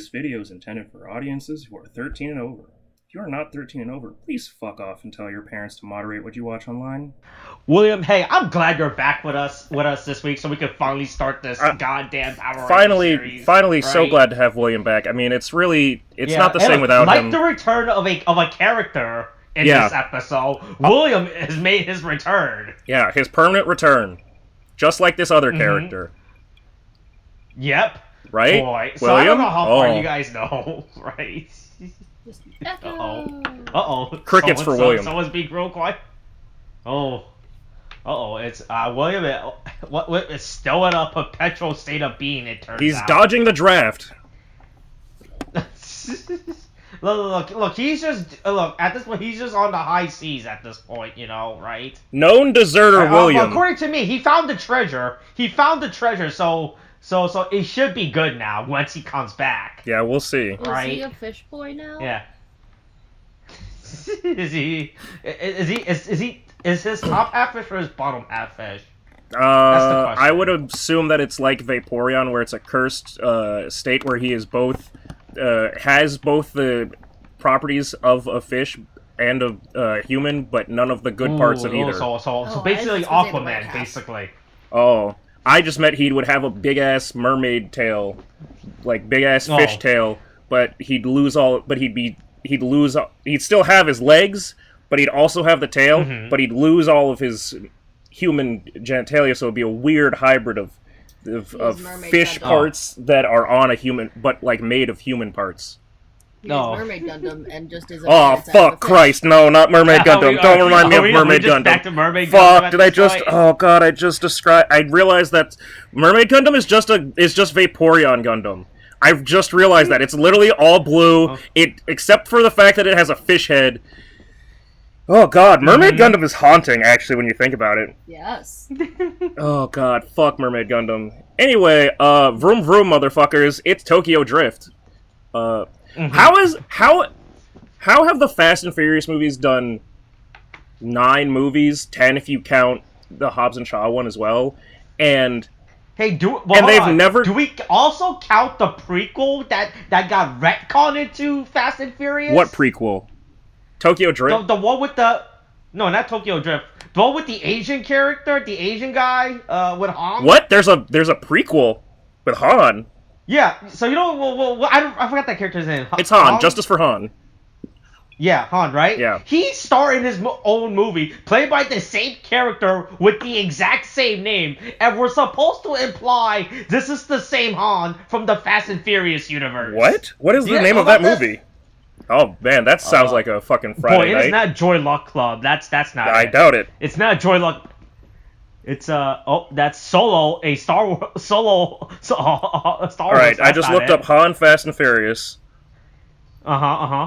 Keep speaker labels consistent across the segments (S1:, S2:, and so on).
S1: This video is intended for audiences who are 13 and over. If you are not 13 and over, please fuck off and tell your parents to moderate what you watch online.
S2: William, hey, I'm glad you're back with us this week, so we can finally start this goddamn Power Rangers series.
S1: Finally,
S2: right?
S1: So glad to have William back. I mean, it's not the same without him.
S2: Like the return of a character in this episode, William has made his return.
S1: Yeah, his permanent return, just like this other character.
S2: Yep.
S1: Right?
S2: Boy. So William? I don't know how far you guys know, right? Uh-oh.
S1: Crickets for William.
S2: Someone's being real quiet. It's William. It's still in a perpetual state of being, it turns out.
S1: He's dodging the draft.
S2: Look, he's just at this point he's just on the high seas at this point, right?
S1: Known deserter William.
S2: According to me, he found the treasure. So it should be good now once he comes back.
S1: Yeah, we'll see.
S3: Is he a fish boy now?
S2: Yeah. Is his top half fish or his bottom half fish? That's the question.
S1: I would assume that it's like Vaporeon, where it's a cursed state where he is both has both the properties of a fish and a human, but none of the good parts of either.
S2: So basically Aquaman, basically.
S1: Oh, I just meant he would have a big ass mermaid tail, like big ass fish tail, but he'd still have his legs, but he'd also have the tail, but he'd lose all of his human genitalia, so it'd be a weird hybrid of fish parts that are on a human, but like made of human parts.
S3: No. Mermaid Gundam and just is a
S1: fuck Christ, no, not Mermaid Gundam. Don't remind me of Mermaid Gundam.
S2: Back to Mermaid
S1: fuck,
S2: Gundam
S1: did I just oh god, I realized that Mermaid Gundam is just Vaporeon Gundam. I've just realized that. It's literally all blue, except for the fact that it has a fish head. Oh god, Mermaid Gundam is haunting, actually, when you think about it.
S3: Yes.
S1: Oh god, fuck Mermaid Gundam. Anyway, vroom vroom, motherfuckers, it's Tokyo Drift. How have the Fast and Furious movies done 9 movies, 10 if you count the Hobbs and Shaw one as well, and...
S2: Hey, do we also count the prequel that got retconned into Fast and Furious?
S1: What prequel? Tokyo Drift?
S2: The one with the... No, not Tokyo Drift. The one with the Asian character, the Asian guy, with Han.
S1: What? There's a prequel with Han.
S2: Yeah, so I forgot that character's name.
S1: It's Han, Justice for Han.
S2: Yeah, Han, right?
S1: Yeah.
S2: He starred in his own movie, played by the same character with the exact same name, and we're supposed to imply this is the same Han from the Fast and Furious universe.
S1: What? What is the name of that movie? Oh man, that sounds like a fucking Friday night.
S2: Boy, it's not Joy Luck Club. That's not.
S1: I doubt it.
S2: It's not Joy Luck. It's that's Solo, a Star Wars Solo. Star Wars.
S1: All right, I just looked up Han Fast and Furious. As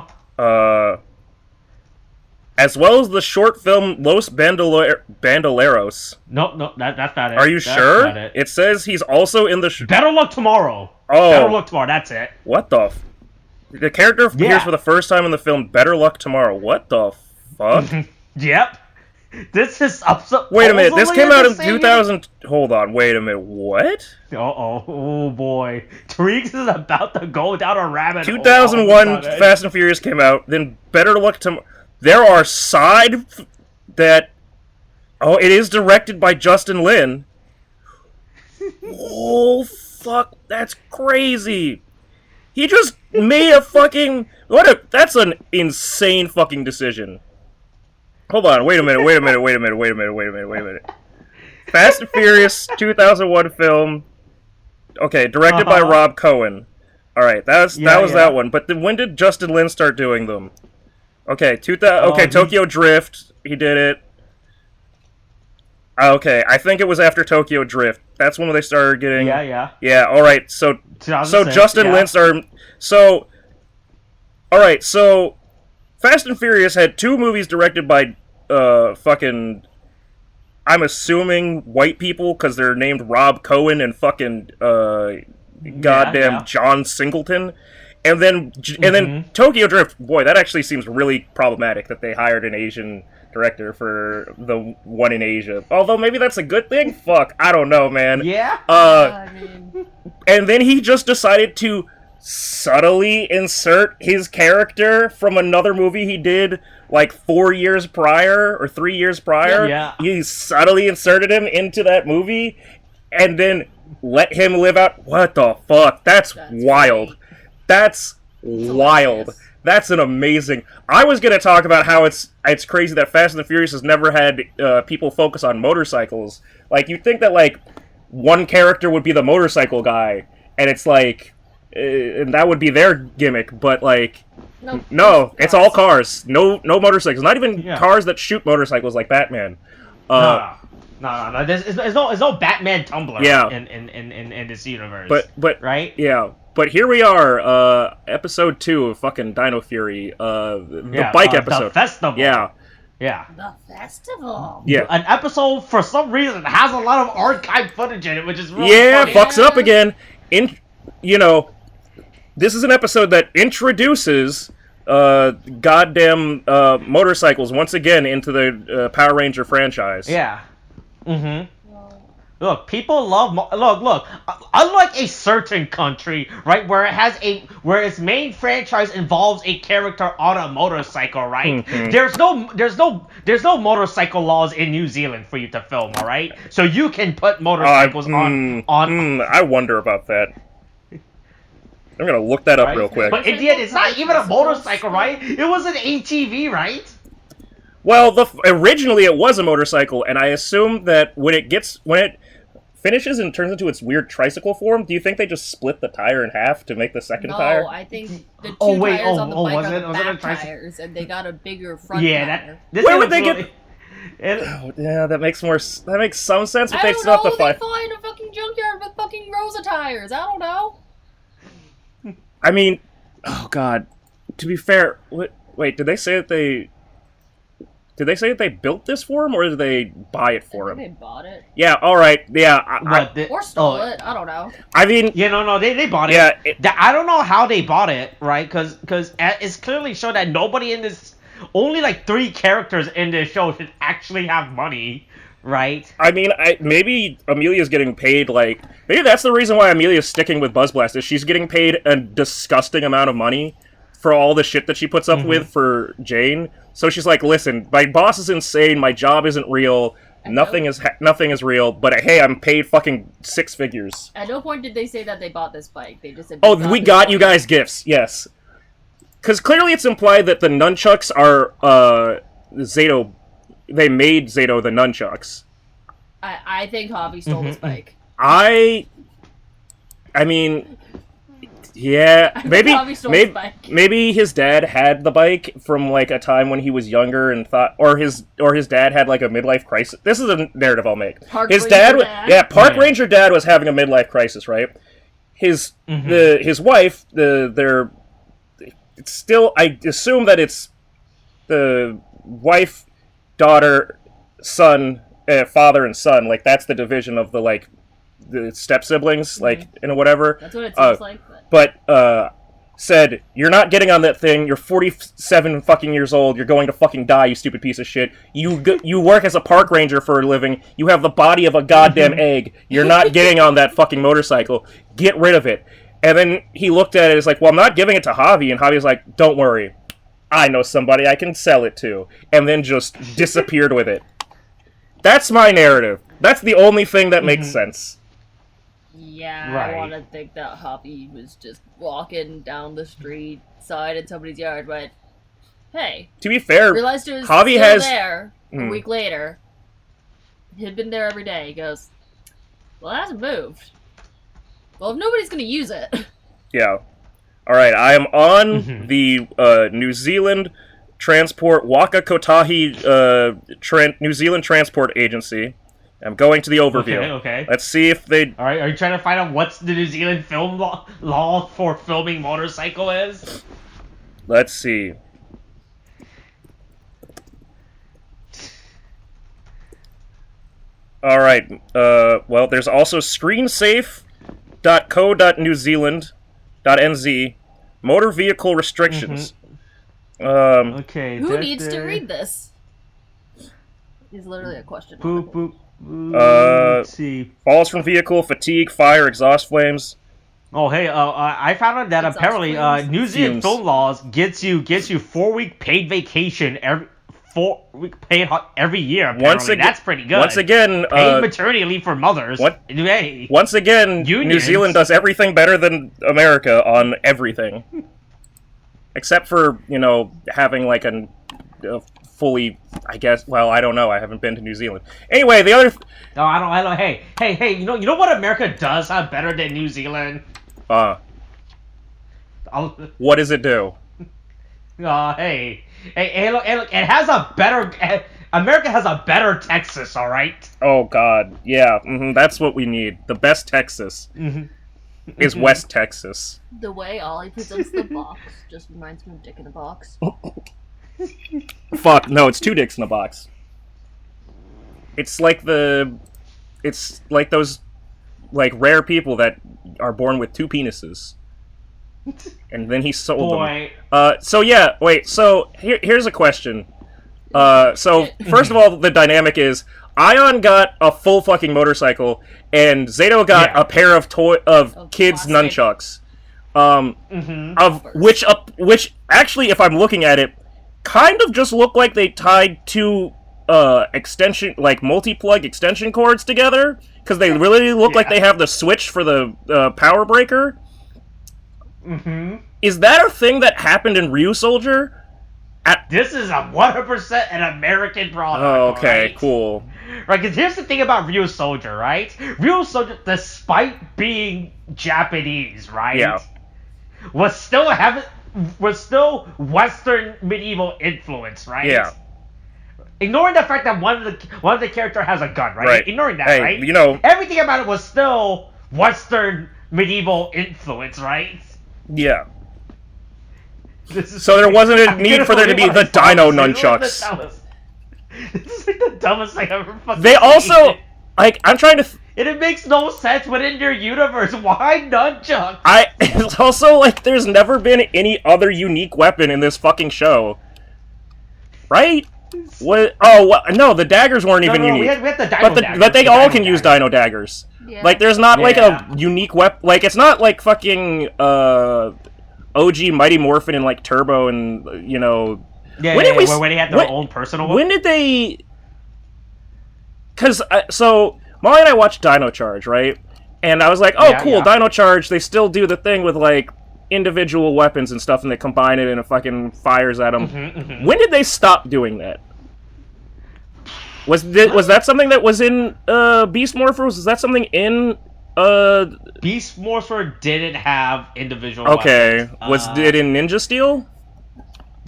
S1: well as the short film Los Bandoleros.
S2: No, that's not it.
S1: Are you sure? It says he's also in the...
S2: Better Luck Tomorrow.
S1: Oh.
S2: Better Luck Tomorrow, that's it.
S1: What the... The character appears for the first time in the film Better Luck Tomorrow. What the fuck?
S2: Yep. This is...
S1: Wait a minute, this came out in 2000... Hold on, wait a minute, what?
S2: Oh boy. Tariq is about to go down a rabbit hole.
S1: 2001 Fast and Furious came out, then Better Luck Tomorrow... There are that... Oh, it is directed by Justin Lin. Oh, fuck, that's crazy. He just made a fucking... That's an insane fucking decision. Hold on, wait a minute. Fast and Furious 2001 film. Okay, directed by Rob Cohen. Alright, that was that one. But then when did Justin Lin start doing them? Okay, Tokyo Drift, he did it. Okay, I think it was after Tokyo Drift. That's when they started getting...
S2: Yeah.
S1: Yeah, alright, so Justin Lin started... Alright, so... Fast and Furious had 2 movies directed by, fucking... I'm assuming white people, because they're named Rob Cohen and fucking, John Singleton. And then Tokyo Drift, boy, that actually seems really problematic that they hired an Asian director for the one in Asia. Although maybe that's a good thing? Fuck, I don't know, man.
S2: Yeah?
S1: And then he just decided to subtly insert his character from another movie he did like 4 years prior or 3 years prior.
S2: Yeah.
S1: He subtly inserted him into that movie and then let him live out. What the fuck? That's wild.
S3: Great.
S1: That's wild.
S3: Hilarious.
S1: That's an amazing. I was gonna talk about how it's crazy that Fast and the Furious has never had people focus on motorcycles. Like, you'd think that like one character would be the motorcycle guy, and it's like, and that would be their gimmick. But like, no, it's all cars. No motorcycles. Not even cars that shoot motorcycles like Batman.
S2: No. There's no Batman Tumbler in this universe.
S1: But
S2: right?
S1: Yeah. But here we are, episode 2 of fucking Dino Fury, the bike episode.
S2: The festival.
S1: Yeah.
S3: The festival.
S1: Yeah.
S2: An episode, for some reason, has a lot of archive footage in it, which is really funny.
S1: Fucks it up again. This is an episode that introduces goddamn motorcycles once again into the Power Ranger franchise.
S2: Yeah. Mm-hmm. Look, people love look. Unlike a certain country, right, where its main franchise involves a character on a motorcycle, right?
S1: Mm-hmm.
S2: There's no motorcycle laws in New Zealand for you to film, all right? So you can put motorcycles on.
S1: I wonder about that. I'm gonna look that up real quick.
S2: But Indian, it's not even a motorcycle, right? It was an ATV, right?
S1: Well, originally it was a motorcycle, and I assume that when it finishes and turns into its weird tricycle form, do you think they just split the tire in half to make the second tire?
S3: No, I think the two tires on the bike are the back tires, and they got a bigger front tire.
S1: Where would they get? That makes some sense, but they still have to find.
S3: They find a fucking junkyard with fucking rows of tires. I don't know.
S1: I mean, oh god. To be fair, wait, did they say that they built this for him, or did they buy it for him?
S3: They bought it.
S1: Yeah, alright, yeah.
S3: Or stole it, I don't know.
S1: I mean...
S2: Yeah, no, they bought it.
S1: Yeah.
S2: I don't know how they bought it, right? Because it's clearly shown that nobody in this... Only, like, 3 characters in this show should actually have money, right?
S1: I mean, maybe Amelia's getting paid, like... Maybe that's the reason why Amelia's sticking with Buzz Blast, is she's getting paid a disgusting amount of money for all the shit that she puts up with for Jane. So she's like, listen, my boss is insane, my job isn't real, nothing is real, but hey, I'm paid fucking 6 figures.
S3: At no point did they say that they bought this bike. They just said,
S1: we got you guys gifts, yes. Because clearly it's implied that the nunchucks are, Zato, they made Zato the nunchucks.
S3: I think Javi stole this bike.
S1: I mean... Yeah, maybe his dad had the bike from like a time when he was younger and thought, or his dad had like a midlife crisis. This is a narrative I'll make.
S3: Park Ranger
S1: dad was having a midlife crisis, right? His wife, it's still, I assume that it's the wife, daughter, son, father and son. Like that's the division of the like the step siblings, like and whatever.
S3: That's what it seems like.
S1: But said, you're not getting on that thing, you're 47 fucking years old, you're going to fucking die, you stupid piece of shit. You work as a park ranger for a living, you have the body of a goddamn egg, you're not getting on that fucking motorcycle, get rid of it. And then he looked at it, he's like, well, I'm not giving it to Javi, and Javi's like, don't worry, I know somebody I can sell it to. And then just disappeared with it. That's my narrative. That's the only thing that makes sense.
S3: Yeah,
S2: right.
S3: I want to think that Javi was just walking down the street, side in somebody's yard, but hey.
S1: To be fair,
S3: realized it was
S1: Javi
S3: still
S1: has
S3: there a week later. He'd been there every day. He goes, well, it hasn't moved. Well, if nobody's going to use it.
S1: Yeah. Alright, I am on the New Zealand Transport, Waka Kotahi New Zealand Transport Agency. I'm going to the overview.
S2: Okay.
S1: Let's see if they...
S2: Alright, are you trying to find out what's the New Zealand film law for filming motorcycle is?
S1: Let's see. Alright, well, there's also screensafe.co.newzealand.nz, motor vehicle restrictions.
S2: Okay.
S3: Who needs to read this? Is literally a question.
S2: Boop, boop. Let's see.
S1: Falls from vehicle, fatigue, fire, exhaust flames.
S2: Oh hey, I found out that
S3: Exhaust
S2: apparently
S3: flames.
S2: New Zealand
S1: Fumes.
S2: film laws gets you 4-week paid vacation every 4-week paid every year. Apparently, that's pretty good.
S1: Once again,
S2: paid maternity leave for mothers.
S1: what?
S2: Hey,
S1: Once again, New
S2: Unions.
S1: Zealand does everything better than America on everything, except for having like a fully, I guess. Well, I don't know. I haven't been to New Zealand. Anyway, the other.
S2: No, I don't. Hey. You know what America does have better than New Zealand?
S1: What does it do?
S2: Hey, look, it has a better. America has a better Texas, all right.
S1: Oh God, yeah, that's what we need. The best Texas is West Texas.
S3: The way Ollie presents the box just reminds me of Dick in a Box.
S1: Fuck, no, it's two dicks in a box. It's like those like rare people that are born with two penises. And then he sold them. So yeah, wait, so here's a question. So first of all, the dynamic is Ion got a full fucking motorcycle and Zato got a pair of kids'
S3: plastic.
S1: nunchucks. Of which actually, if I'm looking at it, kind of just look like they tied two extension, like multi-plug extension cords together, because they really look like they have the switch for the power breaker. Is that a thing that happened in Ryu Soldier?
S2: This is a 100% an American product.
S1: Oh, okay,
S2: right?
S1: cool.
S2: Right, because here's the thing about Ryu Soldier, right? Ryu Soldier, despite being Japanese, right?
S1: Yeah.
S2: Was still Western medieval influence, right?
S1: Yeah.
S2: Ignoring the fact that one of the character has a gun, right?
S1: Right.
S2: Ignoring that,
S1: Hey,
S2: right? Everything about it was still Western medieval influence, right?
S1: Yeah. So there wasn't a need for there to be the Dino Nunchucks.
S2: This is like the dumbest thing I've ever fucking
S1: They
S2: seen.
S1: also, like, I'm trying to...
S2: And it makes no sense within their universe. Why nunchucks?
S1: It's also, like, there's never been any other unique weapon in this fucking show. Right? What? Oh, no, the daggers weren't even unique.
S2: We had the Dino daggers.
S1: But they all can use Dino daggers.
S3: Yeah.
S1: Like, there's not, like, a unique weapon... Like, it's not like fucking, OG Mighty Morphin and, like, Turbo and,
S2: Yeah, when they had their own personal one.
S1: When did they... Because, so, Molly and I watched Dino Charge, right? And I was like, oh, cool, Dino Charge, they still do the thing with, like, individual weapons and stuff, and they combine it and it fucking fires at them. When did they stop doing that? Was that something that was in Beast Morphers? Was that something in
S2: Beast Morpher didn't have individual
S1: okay.
S2: weapons.
S1: Was it in Ninja Steel?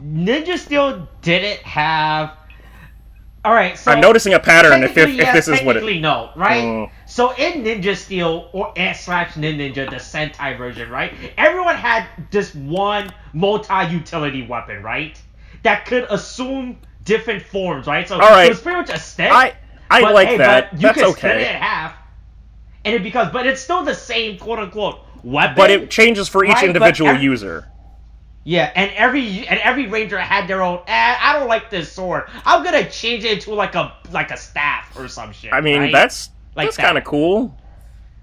S2: Ninja Steel didn't have... Alright, so...
S1: I'm noticing a pattern if this is what it...
S2: Technically, no, right? So in Ninja Steel, or /Ninja, the Sentai version, right? Everyone had this one multi-utility weapon, right? That could assume different forms, right? So
S1: Alright.
S2: it was pretty much a stick.
S1: I like that.
S2: But you
S1: That's
S2: can
S1: okay.
S2: split it in half. And but it's still the same quote-unquote weapon.
S1: But it changes for each
S2: right?
S1: individual user.
S2: Yeah, and every ranger had their own. I don't like this sword. I'm gonna change it into like a staff or some shit.
S1: I mean,
S2: right?
S1: that's
S2: Like
S1: kind of cool.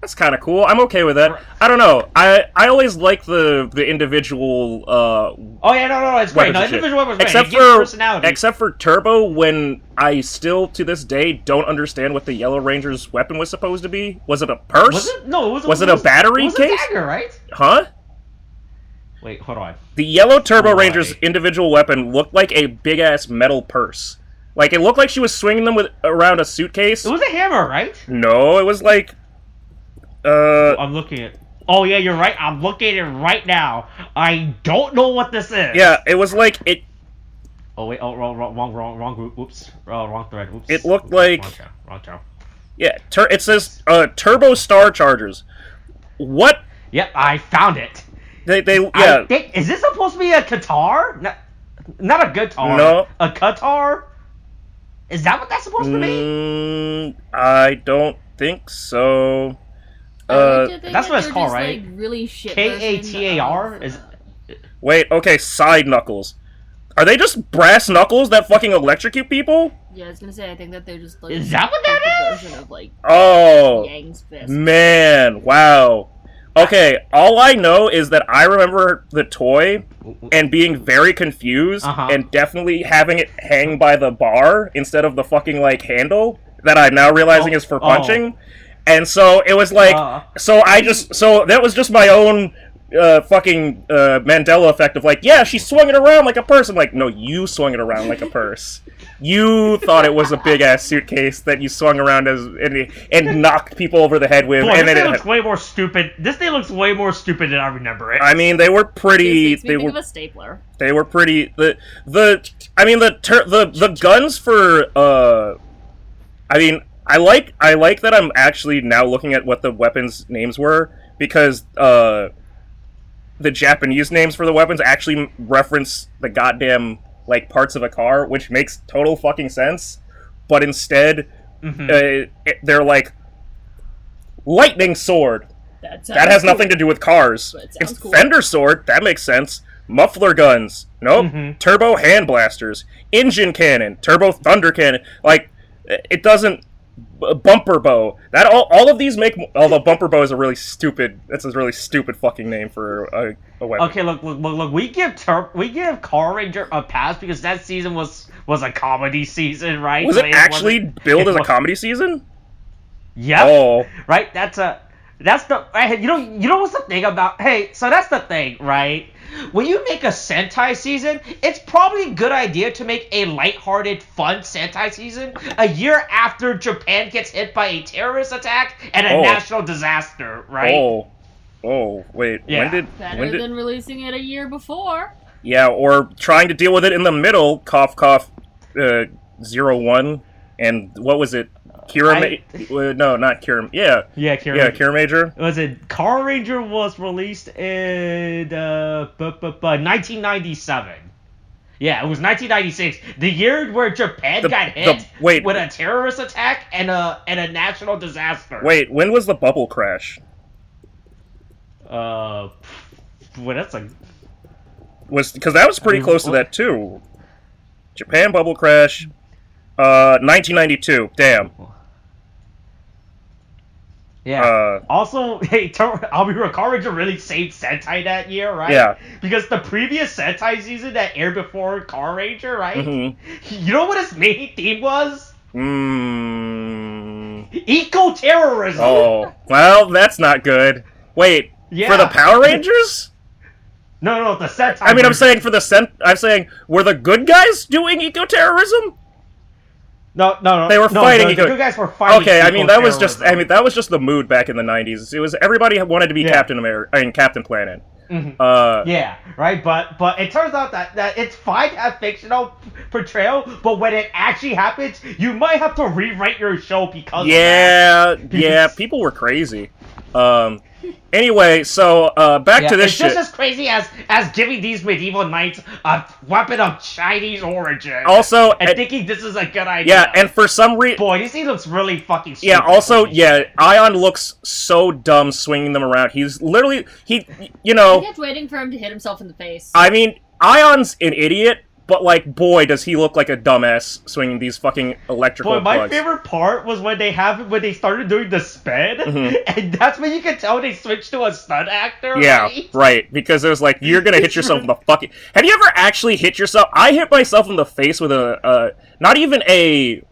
S1: That's kind of cool. I'm okay with that. I don't know. I always like the individual.
S2: Oh yeah, no, it's great. No, individual weapons great.
S1: Except
S2: It gives personality.
S1: except for Turbo, when I still to this day don't understand what the Yellow Ranger's weapon was supposed to be. Was it a purse?
S2: Was it? No,
S1: Was it a battery
S2: it was
S1: case?
S2: a dagger, right?
S1: Huh?
S2: Wait, hold on.
S1: The Yellow Turbo Ranger's individual weapon looked like a big ass metal purse. Like it looked like she was swinging them around a suitcase.
S2: It was a hammer, right?
S1: No, it was like.
S2: I'm looking at. Oh yeah, you're right. I'm looking at it right now. I don't know what this is.
S1: Yeah, it was like it.
S2: Oh wait, wrong group. Oops, wrong thread. Oops.
S1: It looked like.
S2: Wrong channel.
S1: Yeah, it says Turbo Star Chargers. What?
S2: Yep, I found it.
S1: They yeah.
S2: I think, is this supposed to be a guitar? Not a guitar.
S1: No.
S2: A guitar? Is that what that's supposed to be?
S1: I don't think so.
S2: That's what it's called, right?
S3: Like, really shit
S2: KATAR? Is...
S1: Wait, okay, side knuckles. Are they just brass knuckles that fucking electrocute people?
S3: Yeah, I was gonna say, I think that they're just like...
S2: Is that what that is?
S3: Version of, like,
S1: Oh,
S3: Yang's fist.
S1: man, wow. Okay, all I know is that I remember the toy and being very confused and definitely having it hang by the bar instead of the fucking, like, handle that I'm now realizing is for punching. And so it was like, so that was just my own fucking Mandela effect of like, yeah, she swung it around like a purse. I'm like, no, you swung it around like a purse. You thought it was a big ass suitcase that you swung around and knocked people over the head with.
S2: Boy,
S1: and
S2: this thing looks way more stupid. This thing looks way more stupid than I remember it.
S1: I mean, they were pretty.
S3: They were of a stapler.
S1: They were pretty. The guns for. I mean, I like that I'm actually now looking at what the weapons names were because the Japanese names for the weapons actually reference the goddamn like parts of a car, which makes total fucking sense. But instead, they're like lightning sword. That has nothing to do with cars. It's cool. Fender sword. That makes sense. Muffler guns. Nope. Turbo hand blasters. Engine cannon. Turbo thunder cannon. Like it doesn't. Bumper bow. That all of these make. Although bumper bow is a really stupid. That's a really stupid fucking name for a weapon.
S2: Okay, look. We give Power Ranger a pass because that season was a comedy season, right?
S1: Was it actually billed as a comedy season?
S2: Yeah.
S1: Oh.
S2: Right. That's the. You know what's the thing about? Hey, so that's the thing, right? When you make a Sentai season, it's probably a good idea to make a lighthearted, fun Sentai season a year after Japan gets hit by a terrorist attack and a national disaster, right?
S1: Oh, wait.
S2: Yeah.
S3: Better than releasing it a year before.
S1: Yeah, or trying to deal with it in the middle, cough, 01, and what was it? No, not Kira. Yeah, Kira. Yeah, Kira Major.
S2: Was it Power Ranger was released in 1997? Yeah, it was 1996, the year where Japan got hit with a terrorist attack and a national disaster.
S1: Wait, when was the bubble crash?
S2: Well, that's like
S1: because that was pretty close to that too. Japan bubble crash, 1992. Damn.
S2: Yeah. Also, hey, Power Ranger really saved Sentai that year, right?
S1: Yeah.
S2: Because the previous Sentai season that aired before Power Ranger, right? You know what his main theme was? Eco-terrorism.
S1: Oh, well, that's not good. Wait, for the Power Rangers?
S2: No, the Sentai.
S1: I mean, I'm saying were the good guys doing eco-terrorism?
S2: No.
S1: They were fighting.
S2: The good guys were fighting.
S1: Okay, I mean that was just the mood back in the '90s. It was everybody wanted to be Captain Planet.
S2: Yeah, right. But it turns out that it's fine to have fictional portrayal, but when it actually happens, you might have to rewrite your show because of that.
S1: Yeah, people were crazy. Anyway, so back to this shit.
S2: It's just as crazy as giving these medieval knights a weapon of Chinese origin.
S1: Also,
S2: and thinking this is a good idea.
S1: Yeah, and for some reason,
S2: boy, this thing looks really fucking stupid.
S1: Yeah. Also, Ion looks so dumb swinging them around. He's literally I
S3: kept waiting for him to hit himself in the face.
S1: I mean, Ion's an idiot. But, like, boy, does he look like a dumbass swinging these fucking electrical plugs.
S2: My favorite part was when they started doing the spin, and that's when you could tell they switched to a stunt actor.
S1: Yeah, right. Because it was like, you're gonna hit yourself in the fucking... Have you ever actually hit yourself? I hit myself in the face with not even a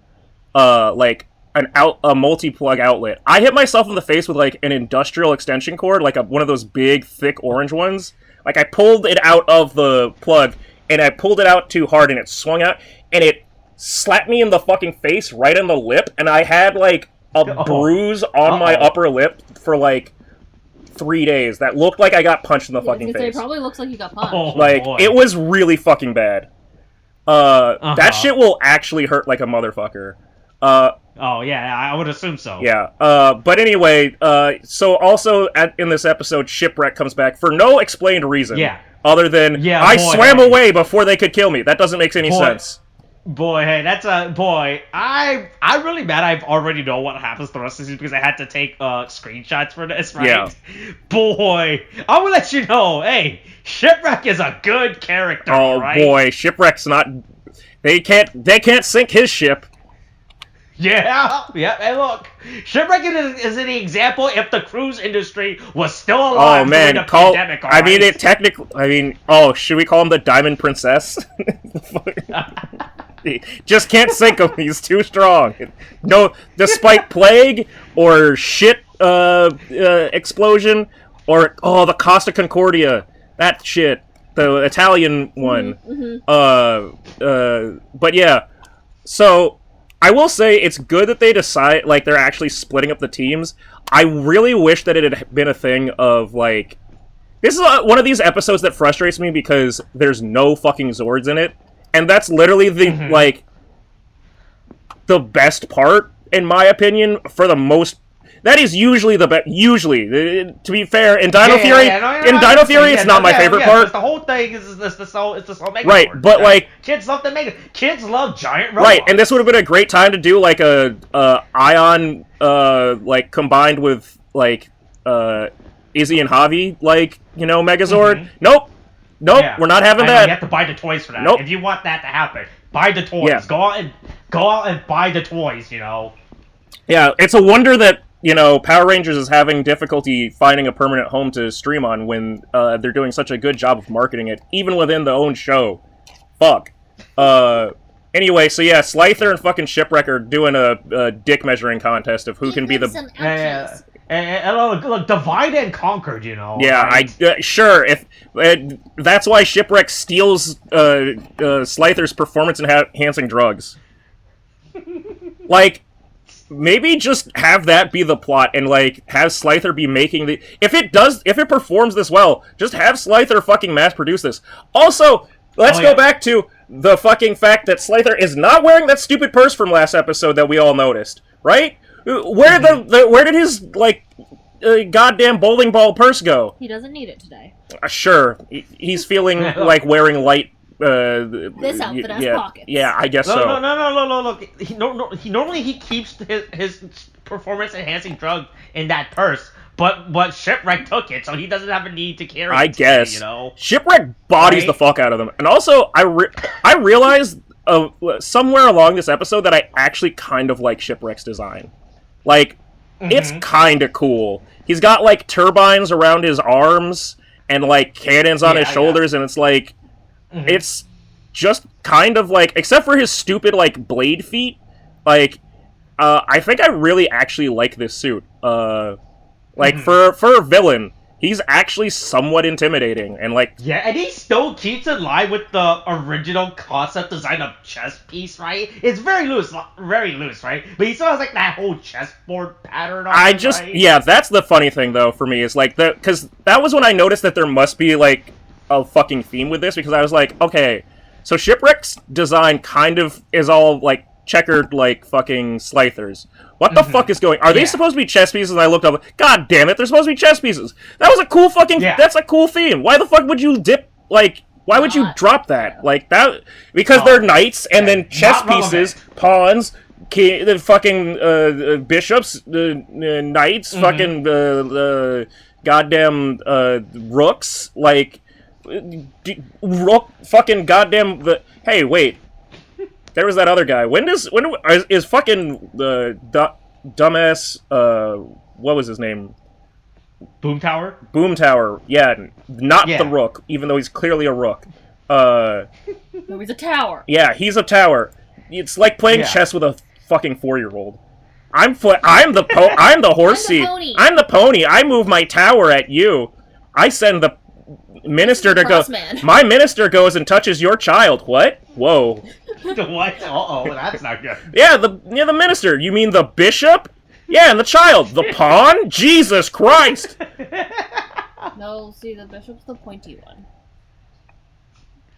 S1: multi-plug outlet. I hit myself in the face with, like, an industrial extension cord, like one of those big, thick orange ones. Like, I pulled it out of the plug... And I pulled it out too hard, and it swung out, and it slapped me in the fucking face, right in the lip, and I had, like, a bruise on my upper lip for, like, 3 days. That looked like I got punched in the fucking face.
S3: It probably looks like you got punched.
S1: It was really fucking bad. That shit will actually hurt like a motherfucker.
S2: Oh, yeah, I would assume so.
S1: Yeah, but anyway, so also in this episode, Shipwreck comes back for no explained reason.
S2: Yeah.
S1: Other than, I swam away before they could kill me. That doesn't make any sense.
S2: Boy, hey, that's a... Boy, I'm really mad I already know what happens the rest of the season because I had to take screenshots for this, right?
S1: Yeah.
S2: Boy, I will let you know, hey, Shipwreck is a good character, right?
S1: Oh, boy, Shipwreck's not... They can't sink his ship.
S2: Yeah, yeah. And look, shipwreck is an example if the cruise industry was still
S1: Oh
S2: alive
S1: man,
S2: during the pandemic.
S1: I mean, it technically. I mean, oh, should we call him the Diamond Princess? He just can't sink him. He's too strong. No, despite plague or shit explosion or the Costa Concordia, that shit, the Italian one. But yeah, so I will say it's good that they decide like they're actually splitting up the teams. I really wish that it had been a thing of like this is one of these episodes that frustrates me because there's no fucking Zords in it. And that's literally the like the best part, in my opinion, for the most. That is usually the best. Usually, to be fair, in Dino Fury, it's not my favorite part.
S2: The whole thing is the whole Megazord.
S1: Right, but like
S2: kids love the Mega. Kids love giant robots.
S1: Right, and this would have been a great time to do like a Ion like combined with like Izzy and Javi like Megazord. Nope. Yeah. We're not having that.
S2: You have to buy the toys for that.
S1: Nope.
S2: If you want that to happen, buy the toys. Yeah. Go out and buy the toys.
S1: Yeah, it's a wonder that Power Rangers is having difficulty finding a permanent home to stream on when they're doing such a good job of marketing it, even within the own show. Fuck. Anyway, so yeah, Slifer and fucking Shipwreck are doing a dick measuring contest of who can be the.
S2: And look, divide and conquered,
S1: Yeah, right? Sure. If that's why Shipwreck steals Slifer's performance-enhancing drugs. Like, maybe just have that be the plot, and like have Slifer be making the. If it performs this well, just have Slifer fucking mass-produce this. Also, let's go back to the fucking fact that Slifer is not wearing that stupid purse from last episode that we all noticed, right? Where where did his like goddamn bowling ball purse go?
S3: He doesn't need it today.
S1: Sure, he's feeling like wearing light.
S3: This outfit has pockets.
S1: Yeah, I guess so.
S2: No. Look, normally he keeps his performance enhancing drug in that purse, but Shipwreck took it, so he doesn't have a need to carry it.
S1: I guess. Shipwreck bodies the fuck out of them, and also I realized somewhere along this episode that I actually kind of like Shipwreck's design. Like, it's kind of cool. He's got, like, turbines around his arms and, like, cannons on his shoulders, and it's, like, it's just kind of, like, except for his stupid, like, blade feet, like, I think I really actually like this suit. Like, for a villain, he's actually somewhat intimidating, and like...
S2: Yeah, and he still keeps in line with the original concept design of chess piece, right? It's very loose, right? But he still has, like, that whole chessboard pattern on it, right?
S1: Yeah, that's the funny thing, though, for me, is, like, because that was when I noticed that there must be, like, a fucking theme with this, because I was like, okay, so Shipwreck's design kind of is all, like, checkered, like, fucking Slithers. What the fuck is going... Are they supposed to be chess pieces? And I looked up, God damn it, they're supposed to be chess pieces. That was a cool fucking... Yeah. That's a cool theme. Why the fuck would you dip... Like, why would you drop that? Like, that... Because they're knights, and then chess pieces, pawns, the fucking bishops, knights, fucking goddamn rooks, like... Rook, fucking goddamn... Hey, wait. There was that other guy. When is fucking the dumbass what was his name? Boomtower. Yeah, not the Rook, even though he's clearly a Rook.
S3: No, he's a tower.
S1: Yeah, he's a tower. It's like playing chess with a fucking 4-year-old. I'm the horse seat. I'm the pony. I move my tower at you. I send the minister to go. My minister goes and touches your child. What? Whoa.
S2: What? Uh-oh, that's not good.
S1: Yeah, the minister. You mean the bishop? Yeah, and the child. The pawn? Jesus Christ.
S3: No, see, the bishop's the pointy one.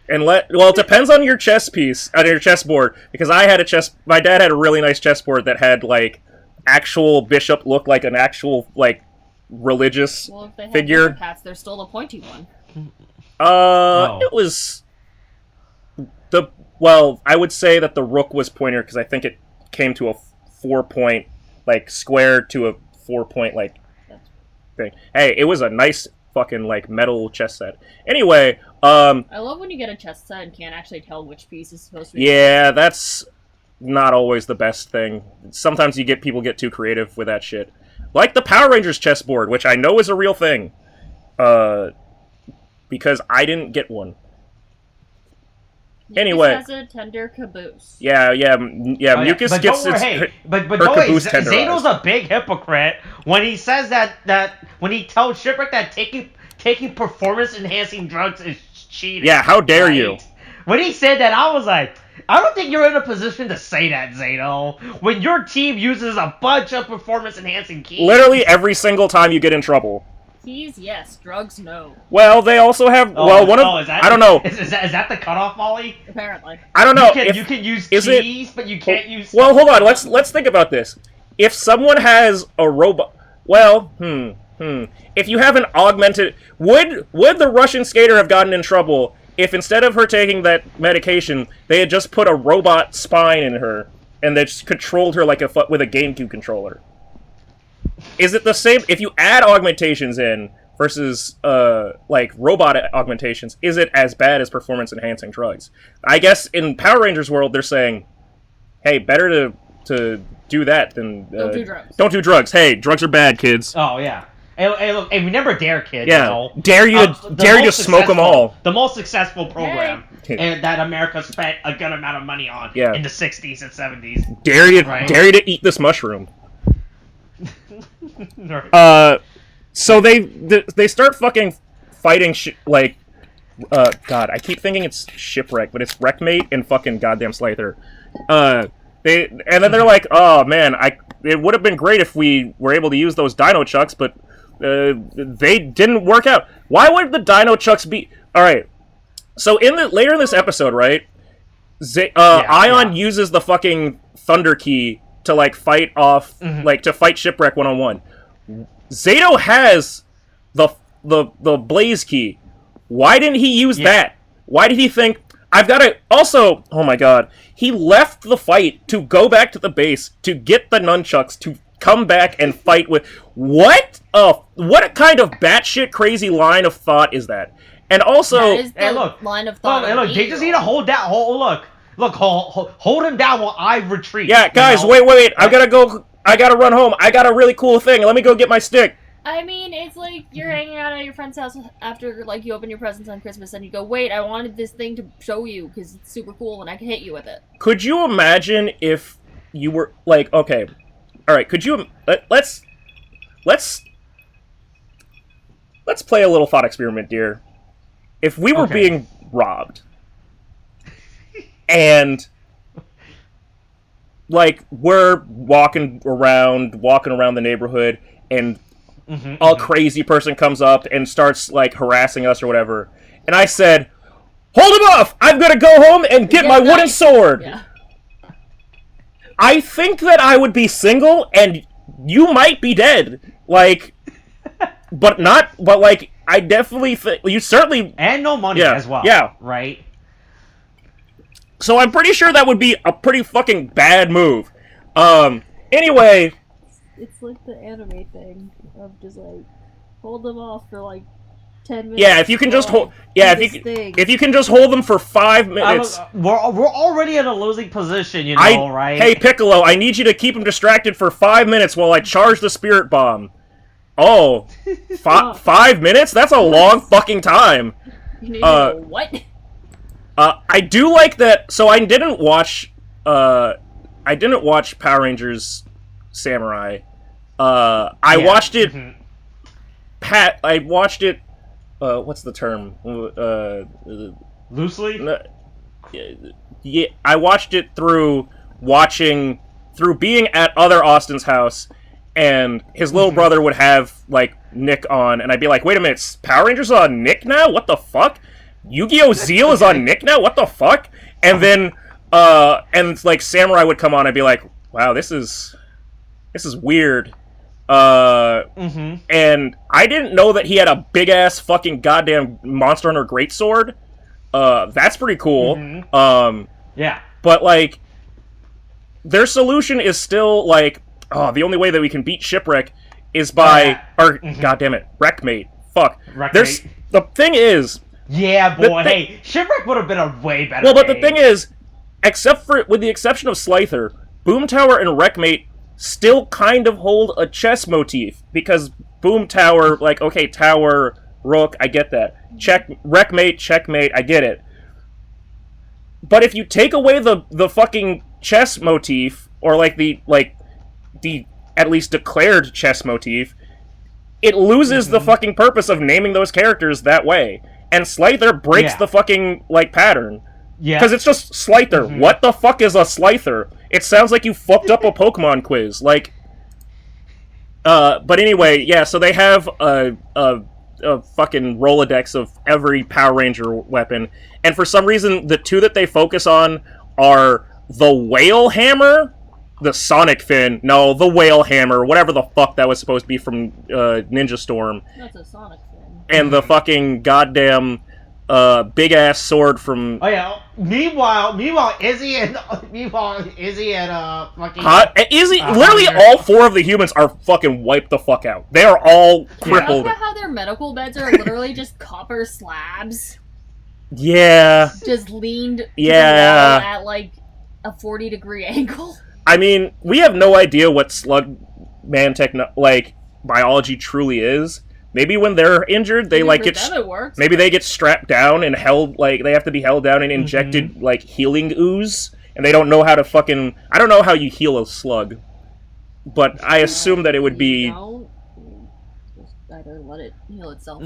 S1: And it depends on your chess piece, on your chessboard, because my dad had a really nice chessboard that had, like, actual bishop look like an actual, like, religious figure. Well, if they have
S3: hats, they're still the pointy one.
S1: It was I would say that the rook was pointier because I think it came to a 4-point, like, square to a 4-point, like, thing. Hey, it was a nice fucking, like, metal chess set. Anyway,
S3: I love when you get a chess set and can't actually tell which piece is supposed to be.
S1: Yeah, that's not always the best thing. Sometimes people get too creative with that shit. Like the Power Rangers chessboard, which I know is a real thing. Because I didn't get one. Anyway.
S3: Mucus has a tender caboose.
S1: Yeah. Mucus gets its
S2: but
S1: her
S2: don't
S1: caboose
S2: worry,
S1: tenderized.
S2: Zato's a big hypocrite when he says that when he tells Shipwreck that taking performance-enhancing drugs is cheating.
S1: Yeah, how dare you?
S2: When he said that, I was like, I don't think you're in a position to say that, Zato. When your team uses a bunch of performance-enhancing keys.
S1: Literally every single time you get in trouble.
S3: Keys, yes. Drugs, no.
S1: Well, they also have. I don't know.
S2: Is that the cutoff, Molly?
S3: Apparently.
S1: I don't know.
S2: You can use keys, but you can't use.
S1: Well, hold on. Let's think about this. If someone has a robot, well, if you have an augmented, would the Russian skater have gotten in trouble if instead of her taking that medication, they had just put a robot spine in her and they just controlled her like with a GameCube controller? Is it the same if you add augmentations in versus like robot augmentations? Is it as bad as performance enhancing drugs? I guess in Power Rangers world they're saying, hey, better to do that than
S3: Don't do drugs.
S1: Don't do drugs. Hey, drugs are bad, kids.
S2: Oh yeah. Hey, look, we never dare, kids.
S1: Yeah,
S2: you know?
S1: dare you to smoke them all.
S2: The most successful program that America spent a good amount of money on in the 60s and 70s.
S1: Dare you to eat this mushroom. So they start fucking fighting God, I keep thinking it's Shipwreck, but it's Wreckmate and fucking goddamn Slyther. And then they're like, oh man, it would have been great if we were able to use those Dino Chucks, but they didn't work out. Why would the Dino Chucks be? All right. So later in this episode, right? Ion uses the fucking Thunder Key to like fight off, to fight Shipwreck 1-on-1. Zato has the Blaze Key. Why didn't he use that? Why did he think I've got to? Also, oh my god, he left the fight to go back to the base to get the nunchucks to come back and fight with what kind of batshit crazy line of thought is that? And also,
S3: that is the line of thought.
S2: Look, they just need to hold that. Hold him down while I retreat.
S1: Yeah, guys, wait. I gotta run home. I got a really cool thing. Let me go get my stick.
S3: I mean, it's like you're hanging out at your friend's house after, like, you open your presents on Christmas and you go, wait, I wanted this thing to show you because it's super cool and I can hit you with it.
S1: Could you imagine if you were, like, okay, alright, could you, let's play a little thought experiment, dear. If we were being robbed, and, like, we're walking around the neighborhood, and a crazy person comes up and starts, like, harassing us or whatever. And I said, hold him off! I'm gonna go home and get my wooden sword!
S3: Yeah.
S1: I think that I would be single, and you might be dead. Like, but like, I definitely think, you certainly...
S2: And no money as well.
S1: Yeah.
S2: Right?
S1: So I'm pretty sure that would be a pretty fucking bad move. Anyway...
S3: It's like the anime thing of just like hold them off for like 10 minutes.
S1: Yeah, if you can just hold. Yeah, if you can just hold them for 5 minutes.
S2: We're already in a losing position, you know, right?
S1: Hey Piccolo, I need you to keep him distracted for 5 minutes while I charge the spirit bomb. Oh, 5 minutes? That's a long fucking time.
S3: You need to know what?
S1: I do like that. So I didn't watch Power Rangers Samurai. I watched it. I watched it. What's the term?
S2: Loosely.
S1: Yeah, I watched it through being at other Austin's house, and his little brother would have like Nick on, and I'd be like, "Wait a minute, Power Rangers on Nick now? What the fuck? Yu-Gi-Oh! Zeal is on Nick now? What the fuck?" And then, and like Samurai would come on, I'd be like, "Wow, this is weird." And I didn't know that he had a big ass fucking goddamn Monster Hunter greatsword. That's pretty cool.
S2: Yeah.
S1: But like, their solution is still like, oh, the only way that we can beat Shipwreck is by, goddamn it, Wreckmate. Fuck.
S2: Wreckmate.
S1: The thing is.
S2: Yeah, boy. Hey, Shipwreck would have been a way better.
S1: Well, but the thing is, with the exception of Slyther, Boom Tower and Wreckmate still kind of hold a chess motif, because Boom Tower, like, okay, tower, rook, I get that. Wreckmate, checkmate, I get it. But if you take away the fucking chess motif, or like the at least declared chess motif, it loses the fucking purpose of naming those characters that way. And Slyther breaks the fucking, like, pattern. Yeah. Because it's just Slyther. What the fuck is a Slyther? It sounds like you fucked up a Pokemon quiz. Like, but anyway, yeah, so they have a fucking Rolodex of every Power Ranger weapon, and for some reason, the two that they focus on are the Whale Hammer, the Sonic Fin, no, the Whale Hammer, whatever the fuck that was supposed to be from Ninja Storm.
S3: That's a Sonic Fin.
S1: And the fucking goddamn big-ass sword from...
S2: Oh, yeah. Meanwhile, Izzy and fucking...
S1: literally all four of the humans are fucking wiped the fuck out. They are all crippled.
S3: Yeah. How their medical beds are literally just copper slabs.
S1: Yeah.
S3: Just leaned to the wall at, like, a 40-degree angle.
S1: I mean, we have no idea what slug man biology truly is. Maybe when they're injured, they maybe they get strapped down and held, like, they have to be held down and injected like healing ooze, and they don't know how to fucking... I don't know how you heal a slug, but I assume that it would be...
S3: Just either let it heal itself.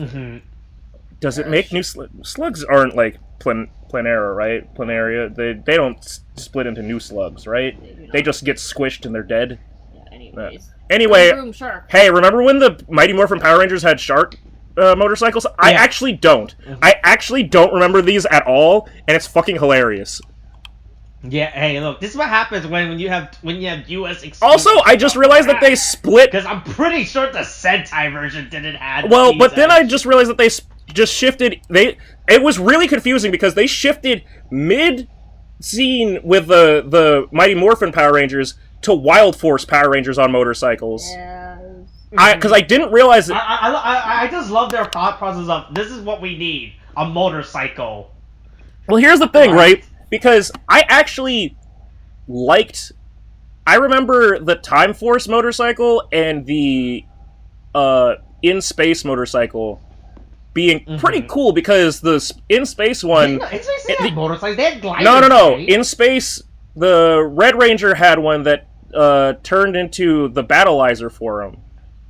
S1: Does it make new slugs? Aren't like Planera, right? Planaria. They don't split into new slugs, right? They just get squished and they're dead.
S3: Yeah. Anyways.
S1: Anyway,
S3: sure.
S1: Hey, remember when the Mighty Morphin Power Rangers had shark motorcycles? I actually don't. I actually don't remember these at all, and it's fucking hilarious.
S2: Yeah, hey, look, this is what happens when you have US exclusive.
S1: Also, I just realized that they split...
S2: Because I'm pretty sure the Sentai version didn't have
S1: Well, but then I just realized that they just shifted... It was really confusing because they shifted mid-scene with the Mighty Morphin Power Rangers to Wild Force Power Rangers on motorcycles.
S3: Yeah.
S1: Because I didn't realize it.
S2: I just love their thought process of, this is what we need, a motorcycle.
S1: Well, here's the thing, right? Because I actually liked... I remember the Time Force motorcycle and the In Space motorcycle being pretty cool, because the In Space one...
S2: In Space they had motorcycles, they had gliders.
S1: No. In Space, the Red Ranger had one that turned into the Battleizer for him.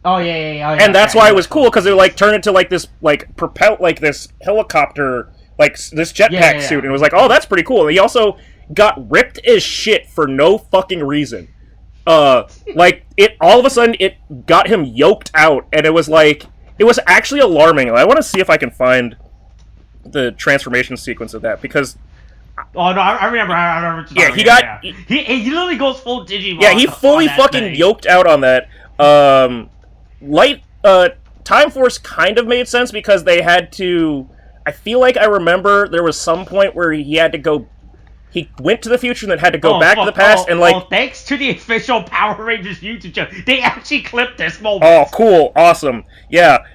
S2: Oh, yeah.
S1: And that's why it was cool, because it, like, turned into, like, this, like, this helicopter... like, this jetpack suit, and it was like, oh, that's pretty cool. And he also got ripped as shit for no fucking reason. Like, all of a sudden, it got him yoked out, and it was like, it was actually alarming. I want to see if I can find the transformation sequence of that, because...
S2: Oh, no, I remember.
S1: Yeah, he got...
S2: He literally goes full Digimon.
S1: Yeah, he fully fucking yoked out on that. Time Force kind of made sense, because they had to... I feel like I remember there was some point where he had to go... He went to the future and then had to go back to the past, and like...
S2: thanks to the official Power Rangers YouTube channel, they actually clipped this moment.
S1: Oh, cool. Awesome. Yeah.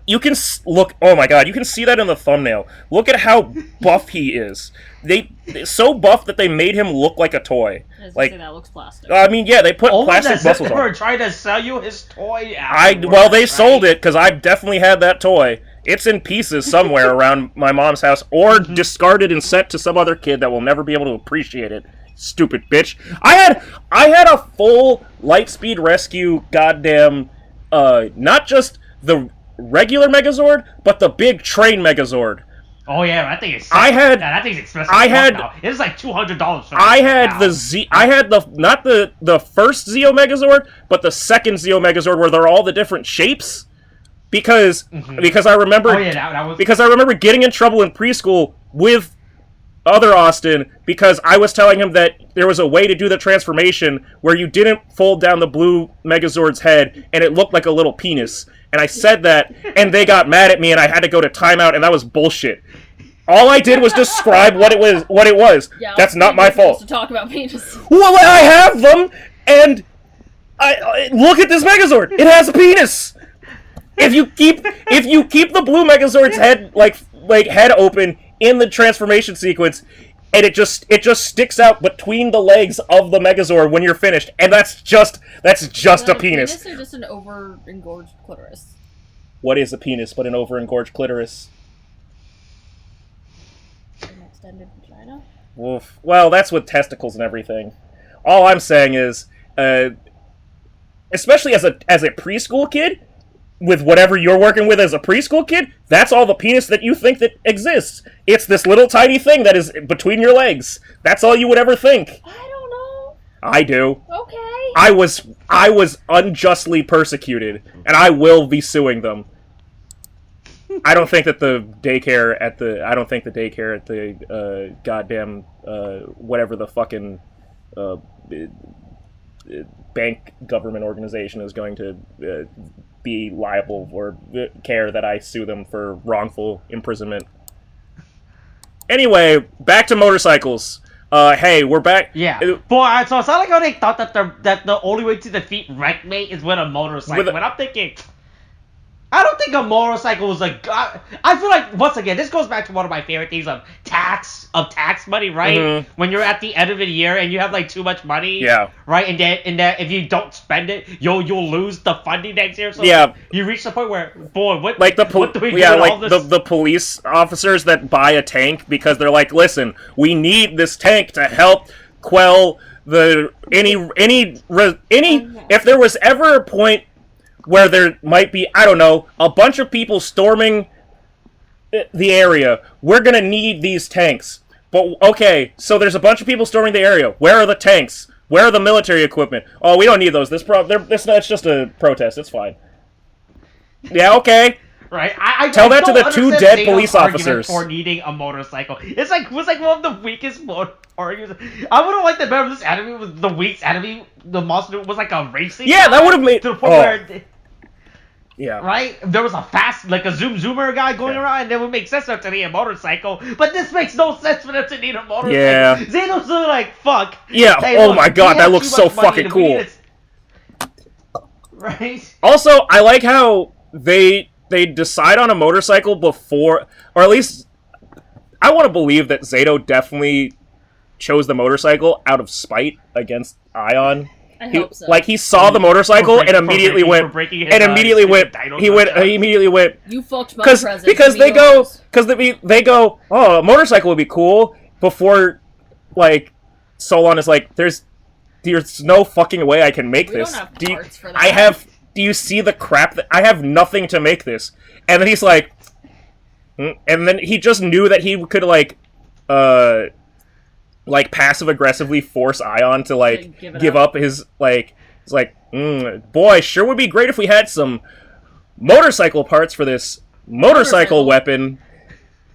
S1: You can look... Oh my god, you can see that in the thumbnail. Look at how buff he is. They're so buff that they made him look like a toy.
S3: Like, that looks plastic.
S1: I mean, yeah, they put plastic muscles on.
S2: They were trying to sell you his toy.
S1: Well, they sold it, because I definitely had that toy. It's in pieces somewhere around my mom's house, or discarded and sent to some other kid that will never be able to appreciate it. Stupid bitch. I had a full Lightspeed Rescue goddamn, not just the regular Megazord, but the big train Megazord.
S2: Oh yeah, that thing is. That thing's expensive. It's like $200 for that.
S1: I had not the first Zeo Megazord, but the second Zeo Megazord, where they're all the different shapes. Because I remember because I remember getting in trouble in preschool with other Austin, because I was telling him that there was a way to do the transformation where you didn't fold down the blue Megazord's head and it looked like a little penis. And I said that, and they got mad at me, and I had to go to timeout, and that was bullshit. All I did was describe what it was.
S3: Yeah,
S1: that's not my fault.
S3: To talk about penis.
S1: Well, I have them, and I look at this Megazord. It has a penis. If you keep the blue Megazord's head like head open in the transformation sequence, and it just sticks out between the legs of the Megazord when you're finished, and that's just a penis.
S3: Or just an over-engorged clitoris?
S1: What is a penis but an over-engorged clitoris?
S3: An extended vagina?
S1: Oof. Well, that's with testicles and everything. All I'm saying is, especially as a preschool kid, with whatever you're working with as a preschool kid, that's all the penis that you think that exists. It's this little tiny thing that is between your legs. That's all you would ever think.
S3: I don't know.
S1: I do.
S3: Okay.
S1: I was unjustly persecuted, and I will be suing them. I don't think that the daycare at the goddamn whatever the fucking bank government organization is going to be liable or care that I sue them for wrongful imprisonment. Anyway, back to motorcycles. Hey, we're back.
S2: Yeah. Boy, so it's not like how they thought that the only way to defeat Wreckmate is with a motorcycle. But I'm thinking, I don't think a motorcycle was like. I feel like once again, this goes back to one of my favorite things of tax money, right? Mm-hmm. When you're at the end of the year and you have like too much money,
S1: yeah,
S2: right, and then if you don't spend it, you'll lose the funding next year. So
S1: yeah,
S2: you reach the point where, boy, what
S1: like
S2: what do we do
S1: like the police officers that buy a tank because they're like, listen, we need this tank to help quell any if there was ever a point where there might be, I don't know, a bunch of people storming the area. We're gonna need these tanks. But, okay, so there's a bunch of people storming the area. Where are the tanks? Where are the military equipment? Oh, we don't need those. It's just a protest. It's fine. Yeah, okay.
S2: Right?
S1: Tell that to the two dead police officers.
S2: For needing a motorcycle. It was like one of the weakest arguments. I would have liked that better if this enemy was the weakest enemy. The monster was like a racing.
S1: Yeah, that would have made.
S2: To the point where.
S1: Yeah.
S2: Right? There was a zoomer guy going around, and it would make sense for them to need a motorcycle. But this makes no sense for them to need a motorcycle.
S1: Yeah.
S2: Zeno's really like, fuck.
S1: Yeah,
S2: hey,
S1: oh my god, that looks so fucking cool.
S2: Right?
S1: Also, I like how they decide on a motorcycle before, or at least, I want to believe that Zato definitely chose the motorcycle out of spite against Ion.
S3: I hope so.
S1: Like, he saw the motorcycle and immediately went. He immediately went.
S3: You fucked my present.
S1: Because they go, oh, a motorcycle would be cool. Before, like, Solon is like, there's no fucking way I can make this.
S3: Don't have parts for that.
S1: Do you see the crap that I have nothing to make this? And then he's like, and then he just knew that he could like passive aggressively force Ion to like give up his like. It's like, boy, sure would be great if we had some motorcycle parts for this motorcycle weapon.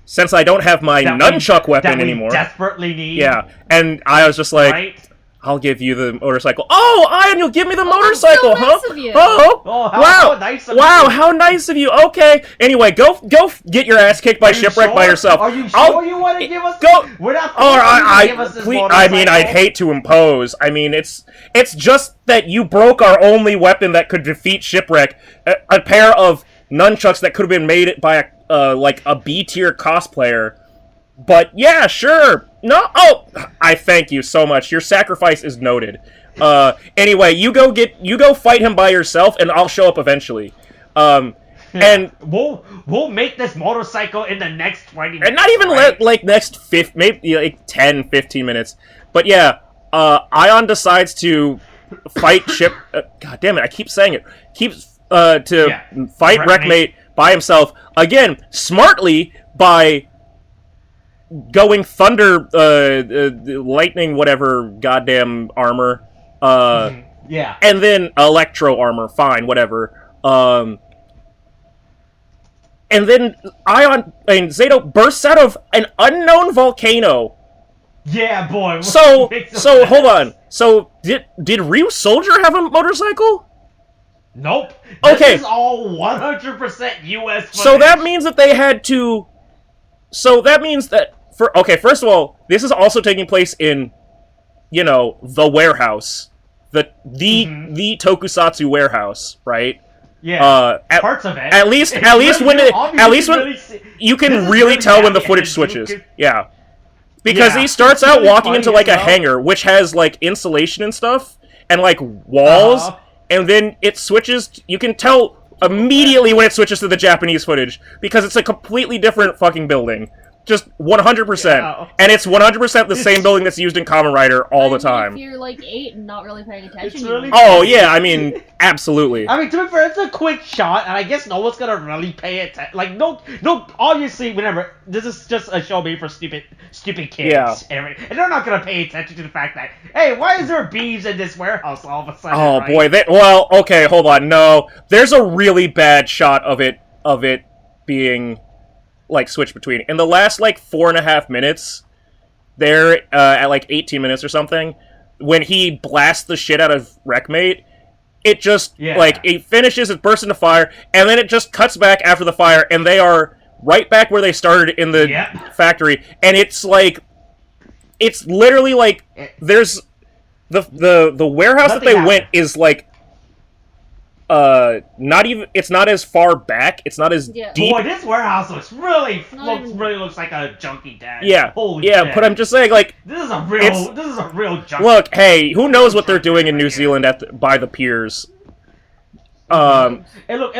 S1: Since I don't have my nunchuck weapon anymore,
S2: desperately need.
S1: Yeah, and I was just like,
S2: right?
S1: I'll give you the motorcycle. Oh, Ion, you'll give me the motorcycle,
S3: so nice of you.
S1: Oh,
S2: how nice of you.
S1: How nice of you. Okay. Anyway, go get your ass kicked by Shipwreck by yourself.
S2: Are you sure you want to give us?
S1: Go.
S2: We're not.
S1: I mean, I'd hate to impose. I mean, it's just that you broke our only weapon that could defeat Shipwreck, a pair of nunchucks that could have been made by a B tier cosplayer. But yeah, sure. No, I thank you so much. Your sacrifice is noted. Anyway, you go fight him by yourself, and I'll show up eventually. And
S2: we'll make this motorcycle in the next 20 minutes.
S1: And not even next maybe like 10, 15 minutes. But yeah, Ion decides to fight God damn it, I keep saying it. Fight Wreckmate by himself again, smartly by going thunder, lightning, whatever goddamn armor,
S2: yeah,
S1: and then electro armor, fine, whatever, and then Ion and Zato bursts out of an unknown volcano.
S2: Yeah, boy.
S1: So hold on. So did Ryu Soldier have a motorcycle?
S2: Nope.
S1: Okay.
S2: This is all 100% US footage.
S1: So that means that they had to. So that means that first of all, this is also taking place in, the warehouse, the tokusatsu warehouse, right?
S2: Yeah. Parts of it.
S1: At least when you can really tell when the footage switches. Yeah. Because he starts out walking into like a hangar, which has like insulation and stuff, and like walls, and then it switches. You can tell immediately when it switches to the Japanese footage because it's a completely different fucking building. Just 100%. Yeah. And it's 100% the same building that's used in Kamen Rider all the time.
S3: If you're like 8 and not really paying attention,
S2: really
S1: oh yeah, I mean, absolutely.
S2: I mean, to be fair, it's a quick shot, and I guess no one's gonna really pay attention. Like, no, obviously, whenever this is just a show made for stupid kids, and they're not gonna pay attention to the fact that, hey, why is there bees in this warehouse all of a sudden?
S1: Oh
S2: right?
S1: boy, well, okay, hold on, no, there's a really bad shot of it being like switch between. In the last like 4.5 minutes, there at like 18 minutes or something, when he blasts the shit out of Wreckmate, it just like it finishes, it bursts into fire, and then it just cuts back after the fire, and they are right back where they started in the factory, and it's like it's literally like there's the warehouse that they went is like it's not as far back, it's not as deep.
S2: Boy, this warehouse looks really looks like a junkie den.
S1: Yeah.
S2: Holy shit.
S1: But I'm just saying, like,
S2: this is a real junkie.
S1: Look, hey, who knows what they're doing in New Zealand by the piers?
S2: And look,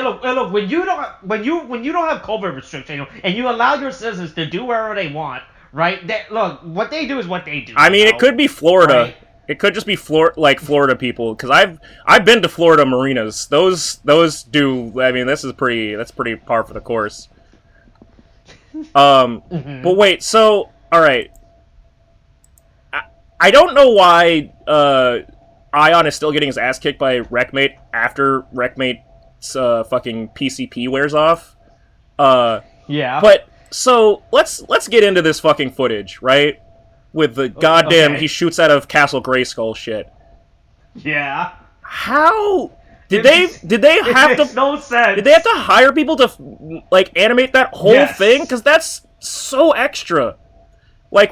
S2: when you don't have COVID restriction and you allow your citizens to do whatever they want, right? Look, what they do is what they do.
S1: I mean, it could be Florida. Right? It could just be Florida people, because I've been to Florida marinas. Those do. I mean, that's pretty par for the course. But wait, so all right. I don't know why Ion is still getting his ass kicked by Wreckmate after Wreckmate's fucking PCP wears off.
S2: Yeah.
S1: But so let's get into this fucking footage, right? With the goddamn he shoots out of Castle Grayskull shit.
S2: Yeah.
S1: How did they have to?
S2: No sense.
S1: Did they have to hire people to like animate that whole thing? Because that's so extra. Like,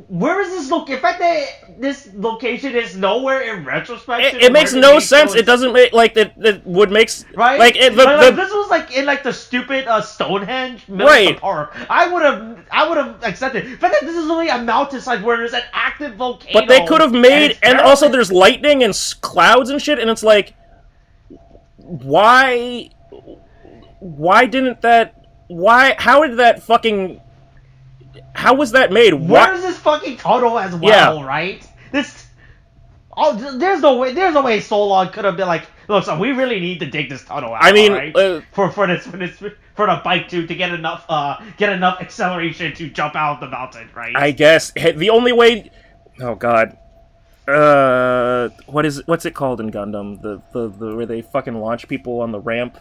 S2: where is this location? In fact, this location is nowhere in retrospect.
S1: It makes no sense. It doesn't make it would make
S2: right.
S1: Like
S2: this was like in like the stupid Stonehenge middle of the park. I would have accepted. In fact, this is only a mountainside where there's an active volcano.
S1: But they could have made, and also there's lightning and clouds and shit, and it's like, why didn't that? How did that fucking? How was that made?
S2: Where is this fucking tunnel as well, right? There's no way Solon could have been like, look, so we really need to dig this tunnel out.
S1: I mean,
S2: right? for the bike to get enough acceleration to jump out of the mountain, right?
S1: I guess the only way. Oh God. What's it called in Gundam? The where they fucking launch people on the ramp.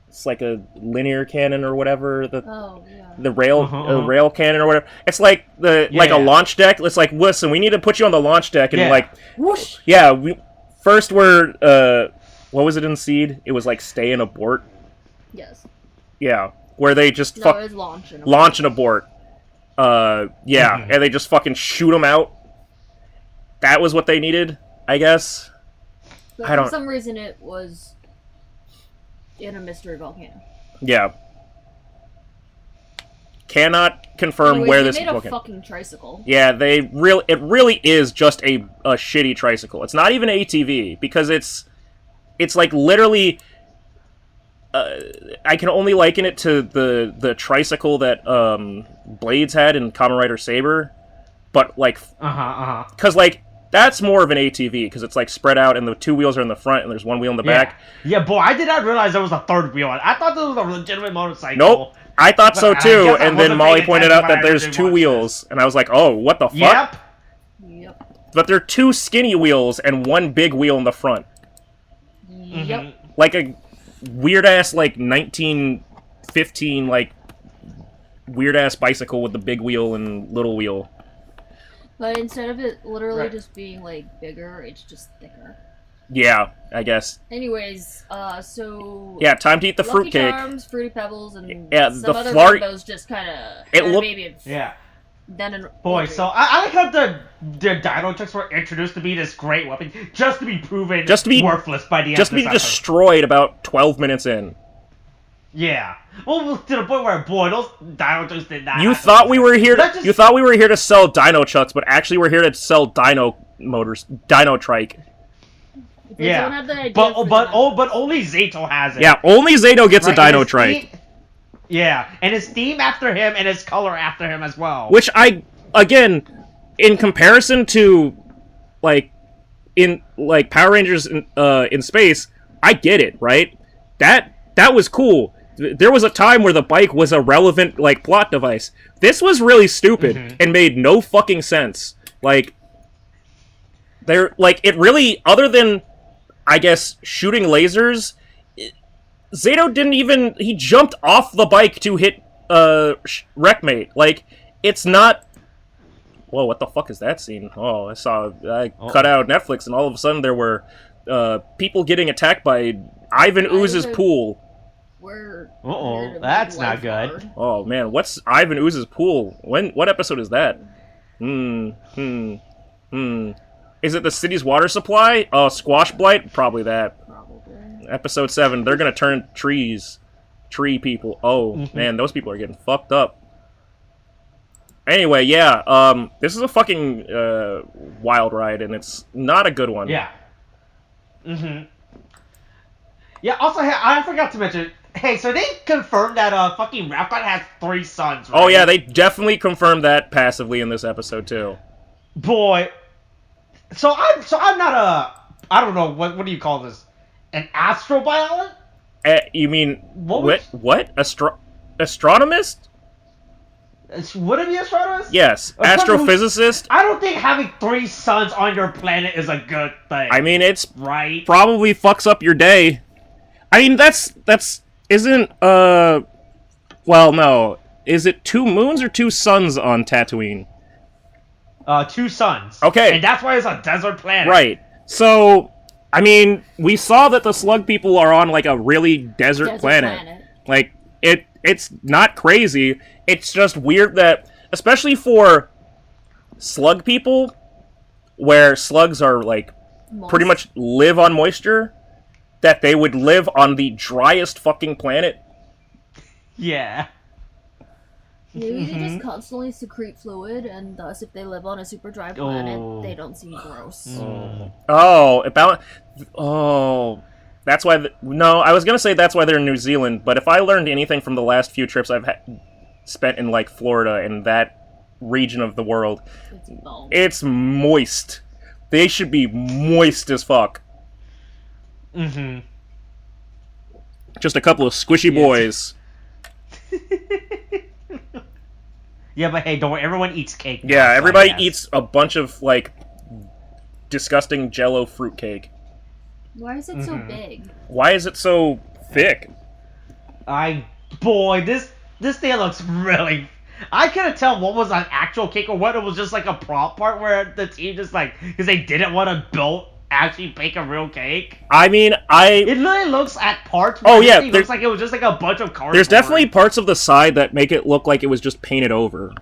S1: It's like a linear cannon or whatever. The rail cannon or whatever. It's like a launch deck. It's like, listen, we need to put you on the launch deck and like, whoosh. Yeah. We're what was it in Seed? It was like stay and abort.
S3: Yes.
S1: Yeah, where they just
S3: launch
S1: and abort. And they just fucking shoot them out. That was what they needed, I guess.
S3: But for some reason, it was in a mystery volcano.
S1: Yeah. Cannot confirm where this
S3: volcano.
S1: They made
S3: a fucking tricycle.
S1: Yeah, it really is just a shitty tricycle. It's not even an ATV because it's like literally. I can only liken it to the tricycle that Blades had in Kamen Rider Saber, but like because like. That's more of an ATV, because it's, like, spread out, and the two wheels are in the front, and there's one wheel in the back.
S2: Yeah, boy, I did not realize there was a third wheel. I thought this was a legitimate motorcycle.
S1: Nope, I thought so, too, and then Molly pointed out that there's two wheels, and I was like, oh, what the fuck?
S3: Yep.
S1: But there are two skinny wheels and one big wheel in the front.
S3: Yep.
S1: Like a weird-ass, like, 1915, like, weird-ass bicycle with the big wheel and little wheel.
S3: But instead of it literally just being, like, bigger, it's just thicker.
S1: Yeah, I guess.
S3: Anyways, so...
S1: Yeah, time to eat the fruitcake.
S3: Lucky Charms, Fruity Pebbles, and
S1: the
S3: other rainbows just kind of...
S1: Yeah.
S2: Boy, so I like how the Dino Trucks were introduced to be this great weapon, just to be proven worthless by the end of this episode.
S1: Just to be destroyed about 12 minutes in.
S2: Yeah. Well, to the point where, boy, those Dino Chucks did not.
S1: You
S2: have
S1: thought
S2: to-
S1: we were here.
S2: That just-
S1: You thought we were here to sell Dino Chucks, but actually we're here to sell Dino Motors, Dino Trike.
S3: If they don't have the idea
S2: But
S3: for
S2: but
S3: the-
S2: oh, but only Zato has it.
S1: Yeah, only Zato gets
S2: Right,
S1: a
S2: and
S1: Dino
S2: his
S1: Trike.
S2: Yeah, and his theme after him and his color after him as well.
S1: Which again, in comparison to, like, in like Power Rangers in space, I get it, right? That was cool. There was a time where the bike was a relevant, like, plot device. This was really stupid and made no fucking sense. Like, it really, other than, I guess, shooting lasers, Zato didn't even, he jumped off the bike to hit, Wreckmate. Like, it's not, whoa, what the fuck is that scene? Oh, I cut out Netflix and all of a sudden there were, people getting attacked by Ivan Ooze's pool.
S2: Uh-oh, that's not good.
S3: Hard.
S1: Oh man, what's Ivan Ooze's pool? What episode is that? Is it the city's water supply? Oh, Squash Blight? Probably that.
S3: Probably.
S1: Episode 7, they're gonna turn trees. Tree people. Oh, man, those people are getting fucked up. Anyway, yeah, this is a fucking, wild ride, and it's not a good one.
S2: Yeah. Yeah, also, hey, I forgot to mention, hey, so they confirmed that, fucking Rapcon has 3 sons, right?
S1: Oh yeah, they definitely confirmed that passively in this episode, too.
S2: Boy. So I'm not I don't know, what do you call this? An astrobiologist?
S1: You mean,
S2: What
S1: what? Astronomist?
S2: Would it be astronomist?
S1: Yes, astrophysicist.
S2: I don't think having 3 sons on your planet is a good thing.
S1: I mean, it's
S2: right?
S1: probably fucks up your day. I mean, isn't, well, no. Is it 2 moons or 2 suns on Tatooine?
S2: 2 sons.
S1: Okay.
S2: And that's why it's a desert planet.
S1: Right. So, I mean, we saw that the slug people are on, like, a really desert planet. Like, it's not crazy. It's just weird that, especially for slug people, where slugs are, like, pretty much live on moisture, that they would live on the driest fucking planet.
S2: Yeah.
S3: Maybe they just constantly secrete fluid, and thus, if they live on a super dry planet, they don't seem gross.
S1: That's why. No, I was gonna say that's why they're in New Zealand. But if I learned anything from the last few trips I've spent in, like, Florida and that region of the world, it's moist. They should be moist as fuck. Just a couple of squishy boys.
S2: Yeah, but hey, don't worry, everyone eats cake now,
S1: Yeah,
S2: so
S1: everybody
S2: I guess.
S1: eats a bunch of, like, disgusting Jell-O fruitcake.
S3: Why is it so big?
S1: Why is it so thick?
S2: Boy, this thing looks really... I couldn't tell what was an actual cake or what it was just like a prop part where the team just, like, because they didn't want to actually bake a real cake.
S1: I mean,
S2: It literally looks at parts where it looks like it was just like a bunch of cardboard.
S1: There's definitely parts of the side that make it look like it was just painted over.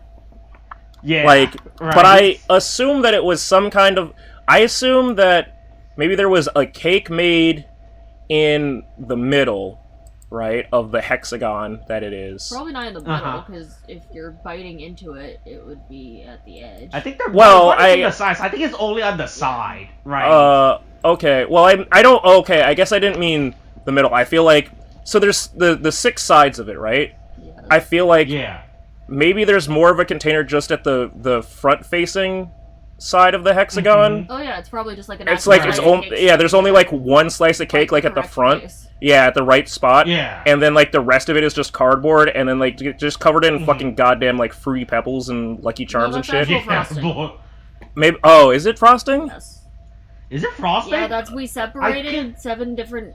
S2: Yeah.
S1: Like,
S2: right.
S1: but I assume that it was some kind of... I assume that maybe there was a cake made in the middle, right, of the hexagon that it is.
S3: Probably not in the middle, because if you're biting into it, it would be at the edge.
S2: I think they're
S1: on
S2: the side. So I think it's only on the side, right?
S1: Okay. Well, I don't... Okay, I guess I didn't mean the middle. I feel like... So there's the 6 sides of it, right?
S3: Yeah.
S1: I feel like...
S2: Yeah.
S1: Maybe there's more of a container just at the front-facing side of the hexagon.
S3: Oh yeah, it's probably just like an.
S1: It's like there's only like one slice of cake like at the front.
S3: Place.
S1: Yeah, at the right spot.
S2: Yeah.
S1: And then like the rest of it is just cardboard, and then like just covered in fucking goddamn like Fruity Pebbles and Lucky Charms and shit.
S3: Frosting.
S1: Maybe. Oh, is it frosting?
S3: Yes.
S2: Is it frosting?
S3: Yeah, we separated 7 different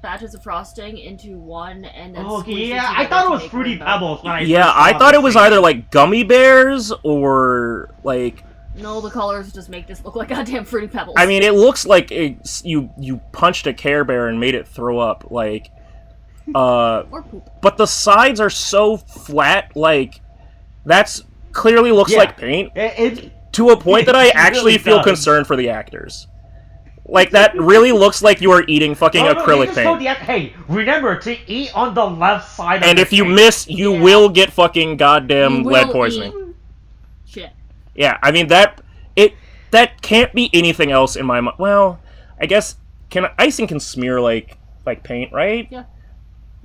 S3: batches of frosting into one, and then.
S2: I thought it was Fruity Pebbles.
S1: I thought it was either like gummy bears or like.
S3: No, the colors just make this look like goddamn Fruity Pebbles.
S1: I mean, it looks like you punched a Care Bear and made it throw up, like,
S3: or poop.
S1: But the sides are so flat, like, that's clearly looks like paint.
S2: It
S1: to a point that I actually
S2: really
S1: feel
S2: does.
S1: concerned for the actors. Like, that really looks like you are eating fucking acrylic paint.
S2: Hey, remember to eat on the left side of
S1: And
S2: the
S1: if you
S2: cake.
S1: miss, you will get fucking goddamn
S3: You will
S1: lead poisoning.
S3: eat shit.
S1: Yeah, I mean, that can't be anything else in my mind. Well, I guess, icing can smear, like paint, right?
S3: Yeah.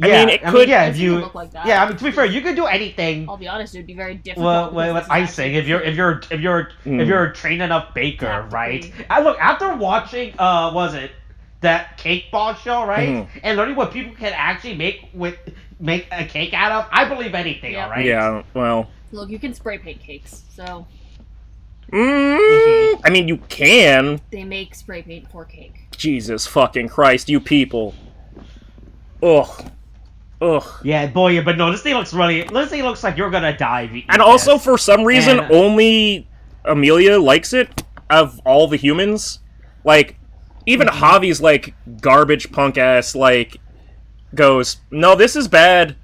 S1: I mean, it could.
S2: Yeah,
S3: If you look like that.
S2: Yeah, I mean, to be fair, you could do anything.
S3: I'll be honest, it would be very difficult.
S2: With icing, if you're a trained enough baker, right? Look, after watching, was it that cake boss show, right? And learning what people can actually make a cake out of, I believe anything,
S3: Yep.
S2: alright?
S1: Yeah, well.
S3: Look, you can spray paint cakes, so
S1: I mean, you can.
S3: they make spray paint for cake.
S1: Jesus fucking Christ, you people. Ugh.
S2: Yeah, boy, but no, this thing looks like you're gonna die.
S1: And also, for some reason, only Amelia likes it of all the humans. Like, even Javi's, like, garbage punk ass, like, goes, no, this is bad.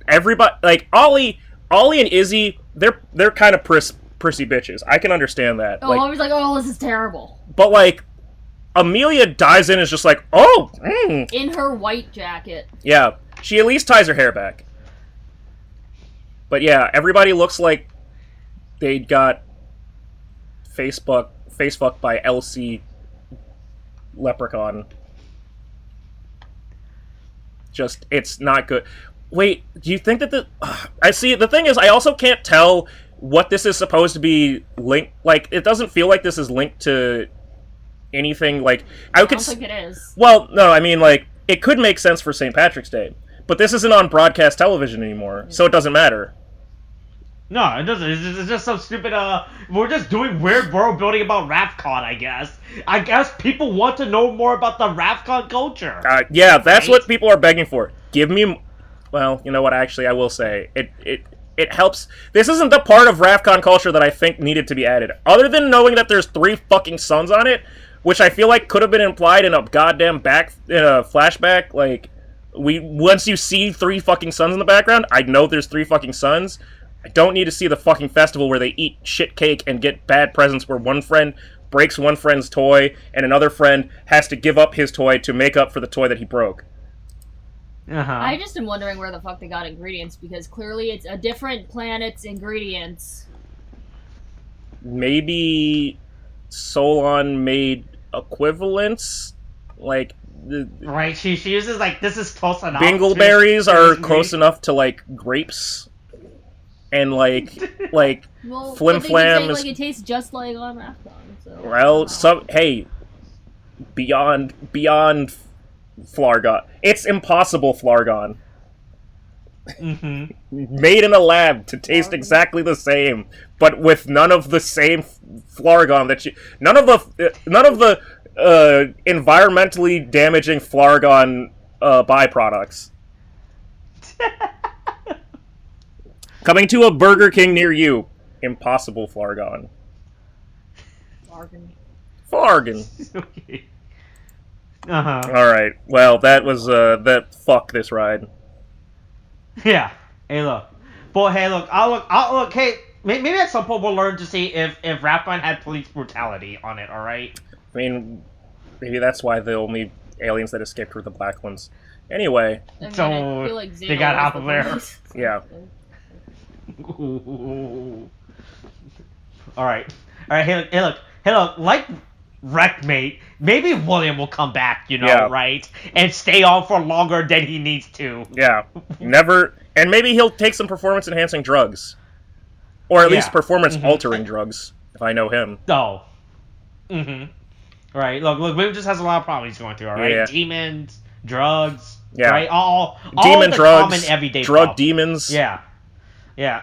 S1: Everybody, like, Ollie and Izzy, they're kind of prissy bitches. I can understand that.
S3: Oh,
S1: like,
S3: I was like, oh, this is terrible.
S1: But, like, Amelia dives in and is just like, oh!
S3: In her white jacket.
S1: Yeah. She at least ties her hair back. But yeah, everybody looks like they got face fucked by LC Leprechaun. Just, it's not good. Wait, do you think that I see, the thing is, I also can't tell what this is supposed to be linked, like, it doesn't feel like this is linked to anything, like, I don't
S3: think it is.
S1: Well, no, I mean, like, it could make sense for St. Patrick's Day. But this isn't on broadcast television anymore, so it doesn't matter.
S2: No, it doesn't. It's just some stupid, we're just doing weird world building about RAFCON, I guess. I guess people want to know more about the RAFCON culture.
S1: Yeah, that's what people are begging for. Give me... Well, you know what, actually, I will say. It helps... This isn't the part of RAFCON culture that I think needed to be added. Other than knowing that there's 3 fucking suns on it, which I feel like could have been implied in a goddamn flashback, like... Once you see 3 fucking suns in the background, I know there's 3 fucking suns. I don't need to see the fucking festival where they eat shit cake and get bad presents where one friend breaks one friend's toy and another friend has to give up his toy to make up for the toy that he broke.
S3: I just am wondering where the fuck they got ingredients, because clearly it's a different planet's ingredients.
S1: Maybe Solon made equivalents? Like...
S2: Right, she uses, like, this is close enough.
S1: Dingleberries are close enough to, like, grapes. And, like
S3: well,
S1: Flim Flam
S3: is... Like, it tastes just like on RAFCON, so...
S1: Well, hey, beyond Flargon. It's impossible Flargon. Made in a lab to taste exactly the same, but with none of the same Flargon that you... None of the environmentally damaging Flargon byproducts. Coming to a Burger King near you. Impossible Flargon. Flargon.
S2: Okay.
S1: Alright, well, that was, fuck this ride.
S2: Yeah. Hey, look. But, hey, look, I'll look, hey, maybe at some point we'll learn to see if RAFCON had police brutality on it, alright?
S1: I mean, maybe that's why the only aliens that escaped were the black ones. Anyway.
S3: I mean,
S2: so,
S3: I feel like
S2: they got out of there.
S1: Yeah.
S2: Alright. Hey, look, like Wreckmate, maybe William will come back, right? And stay on for longer than he needs to.
S1: Yeah. Never... And maybe he'll take some performance-enhancing drugs. Or at least performance-altering drugs, if I know him.
S2: Oh. Right, look, William just has a lot of problems he's going through, alright?
S1: Yeah.
S2: Demons, drugs,
S1: yeah.
S2: Right? All
S1: Demon
S2: the
S1: drugs,
S2: common everyday
S1: drug
S2: problems.
S1: demons.
S2: Yeah. Yeah,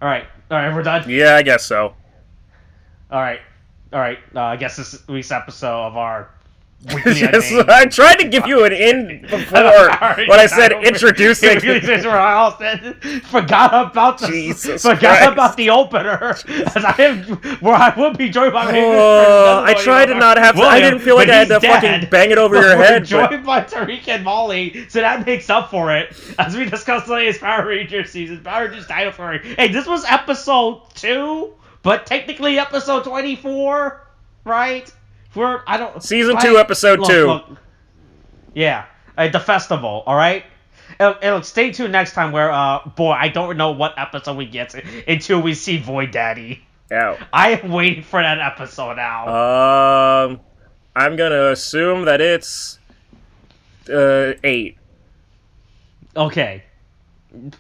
S2: Alright, we're done?
S1: Yeah, I guess so.
S2: Alright, I guess this week's episode of our weekly
S1: Yes,
S2: Unnamed.
S1: I tried to give you an in before when I said introducing.
S2: Forgot about the opener. As I would be joined by
S1: I tried to not have to. I didn't feel like I had to fucking bang it over your head.
S2: Joined by Tariq and Molly, so that makes up for it. As we discussed today's Power Rangers season, Power Rangers Dino Fury. Hey, this was episode 2, but technically episode 24, right? I don't.
S1: Season 2, episode 2.
S2: Look. Yeah, the festival. All right. Stay tuned next time. Where boy, I don't know what episode we get until we see Void Daddy.
S1: Ow.
S2: I am waiting for that episode now.
S1: I'm gonna assume that it's 8.
S2: Okay.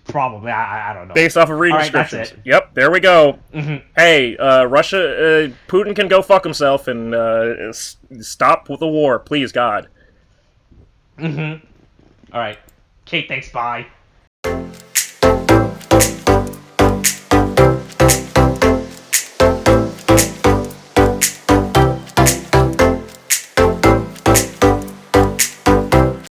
S2: Probably. I don't know.
S1: Based off of reading
S2: All right,
S1: descriptions.
S2: that's it.
S1: Yep, there we go.
S2: Mm-hmm.
S1: Hey, Russia, Putin can go fuck himself and stop with the war, please, God.
S2: Mm-hmm. All right. Okay, thanks. Bye.